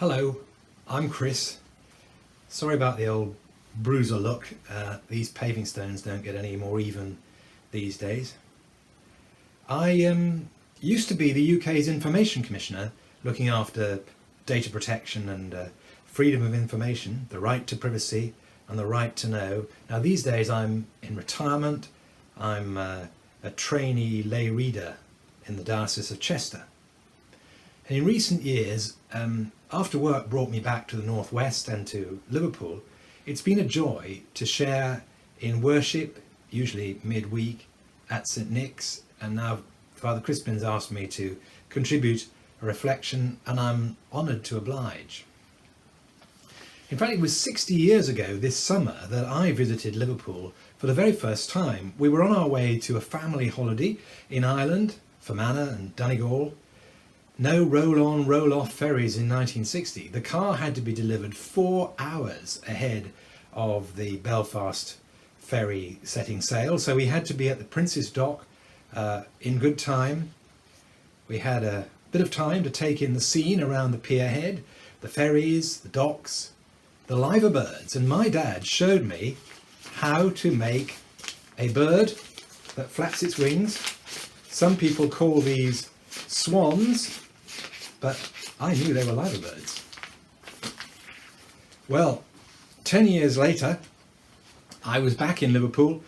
Hello, I'm Chris. Sorry about the old bruiser look. These paving stones don't get any more even these days. I used to be the UK's Information Commissioner, looking after data protection and freedom of information, the right to privacy and the right to know. Now these days I'm in retirement. I'm a trainee lay reader in the Diocese of Chester. And in recent years, after work brought me back to the Northwest and to Liverpool, it's been a joy to share in worship, usually midweek, at St Nick's, and now Father Crispin's asked me to contribute a reflection, and I'm honoured to oblige. In fact, it was 60 years ago this summer that I visited Liverpool for the very first time. We were on our way to a family holiday in Ireland, Fermanagh and Donegal. No roll-on, roll-off ferries in 1960. The car had to be delivered 4 hours ahead of the Belfast ferry setting sail, so we had to be at the Prince's Dock in good time. We had a bit of time to take in the scene around the pierhead, the ferries, the docks, the liver birds, and my dad showed me how to make a bird that flaps its wings. Some people call these swans, but I knew they were liver birds. Well, 10 years later, I was back in Liverpool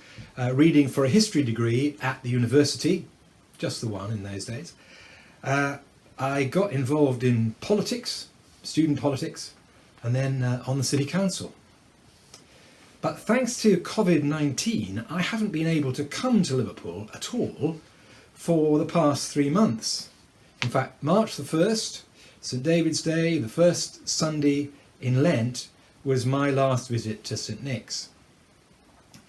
reading for a history degree at the university, just the one in those days. I got involved in politics, student politics, and then on the city council. But thanks to COVID-19, I haven't been able to come to Liverpool at all for the past 3 months. In fact, March the 1st, St David's Day, the first Sunday in Lent, was my last visit to St Nick's.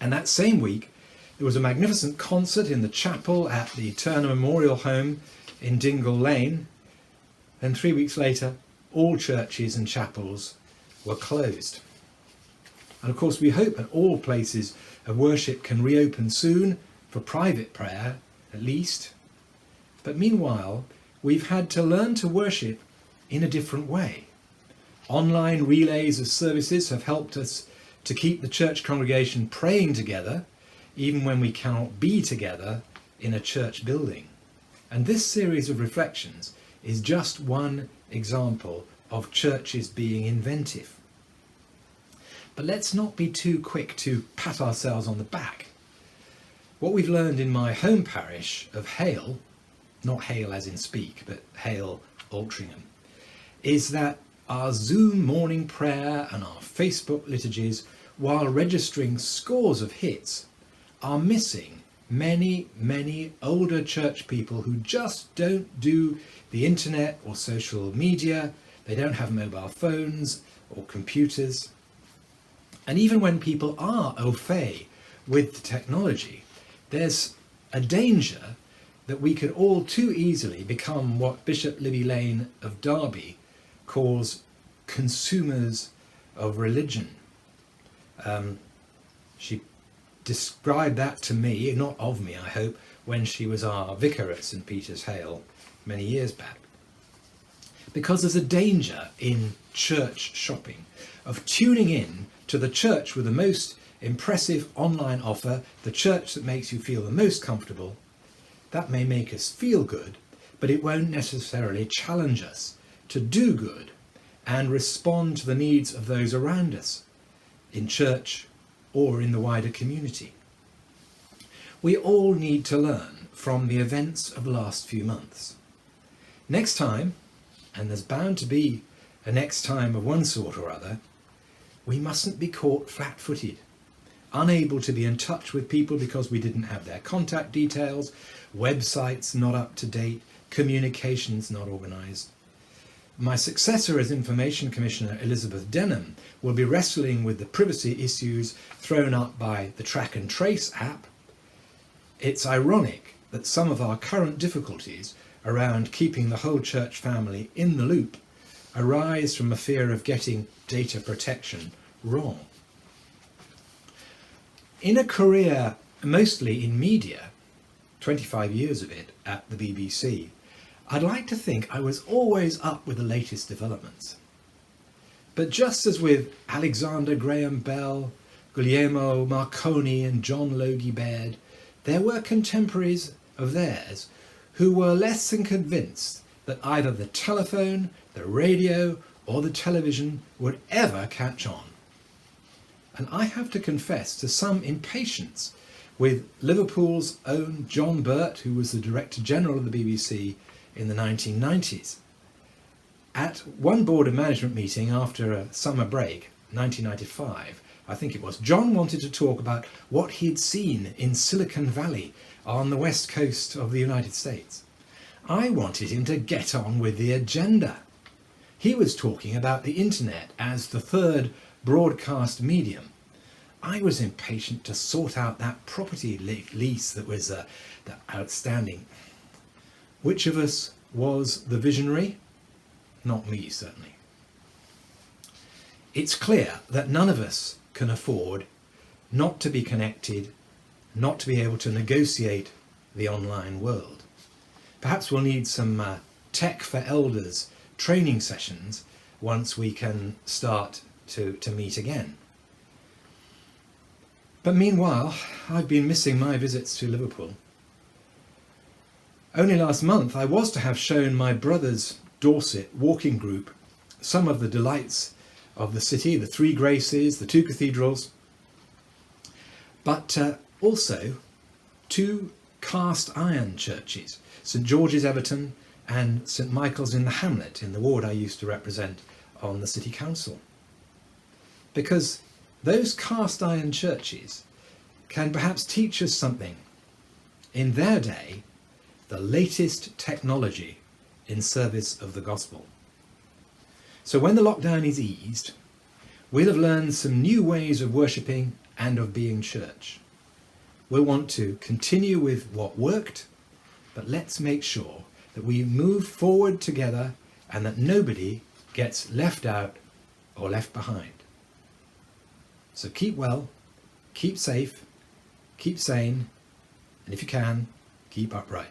And that same week, there was a magnificent concert in the chapel at the Turner Memorial Home in Dingle Lane. And 3 weeks later, all churches and chapels were closed. And of course, we hope that all places of worship can reopen soon for private prayer, at least. But meanwhile, we've had to learn to worship in a different way. Online relays of services have helped us to keep the church congregation praying together, even when we cannot be together in a church building. And this series of reflections is just one example of churches being inventive. But let's not be too quick to pat ourselves on the back. What we've learned in my home parish of Hale, not Hale as in speak, but Hale, Altrincham, is that our Zoom morning prayer and our Facebook liturgies, while registering scores of hits, are missing many, many older church people who just don't do the internet or social media. They don't have mobile phones or computers. And even when people are au fait with the technology, there's a danger that we could all too easily become what Bishop Libby Lane of Derby calls consumers of religion. She described that to me, not of me I hope, when she was our vicar at St Peter's Hale many years back. Because there's a danger in church shopping of tuning in to the church with the most impressive online offer, the church that makes you feel the most comfortable. That may make us feel good, but it won't necessarily challenge us to do good and respond to the needs of those around us, in church or in the wider community. We all need to learn from the events of the last few months. Next time, and there's bound to be a next time of one sort or other, we mustn't be caught flat-footed, unable to be in touch with people because we didn't have their contact details, websites not up to date, communications not organised. My successor as Information Commissioner, Elizabeth Denham, will be wrestling with the privacy issues thrown up by the Track and Trace app. It's ironic that some of our current difficulties around keeping the whole church family in the loop arise from a fear of getting data protection wrong. In a career mostly in media, 25 years of it at the BBC, I'd like to think I was always up with the latest developments. But just as with Alexander Graham Bell, Guglielmo Marconi and John Logie Baird, there were contemporaries of theirs who were less than convinced that either the telephone, the radio or the television would ever catch on. And I have to confess to some impatience with Liverpool's own John Burt, who was the Director General of the BBC in the 1990s. At one Board of Management meeting after a summer break, 1995, I think it was, John wanted to talk about what he'd seen in Silicon Valley on the west coast of the United States. I wanted him to get on with the agenda. He was talking about the internet as the third broadcast medium. I was impatient to sort out that property lease that was outstanding. Which of us was the visionary? Not me, certainly. It's clear that none of us can afford not to be connected, not to be able to negotiate the online world. Perhaps we'll need some Tech for Elders training sessions once we can start to meet again. But meanwhile, I've been missing my visits to Liverpool. Only last month I was to have shown my brother's Dorset walking group some of the delights of the city, the Three Graces, the two cathedrals, but also two cast iron churches, St George's Everton and St Michael's in the Hamlet, in the ward I used to represent on the City Council. Because those cast iron churches can perhaps teach us something. In their day, the latest technology in service of the gospel. So when the lockdown is eased, we'll have learned some new ways of worshipping and of being church. We'll want to continue with what worked, but let's make sure that we move forward together and that nobody gets left out or left behind. So keep well, keep safe, keep sane, and if you can, keep upright.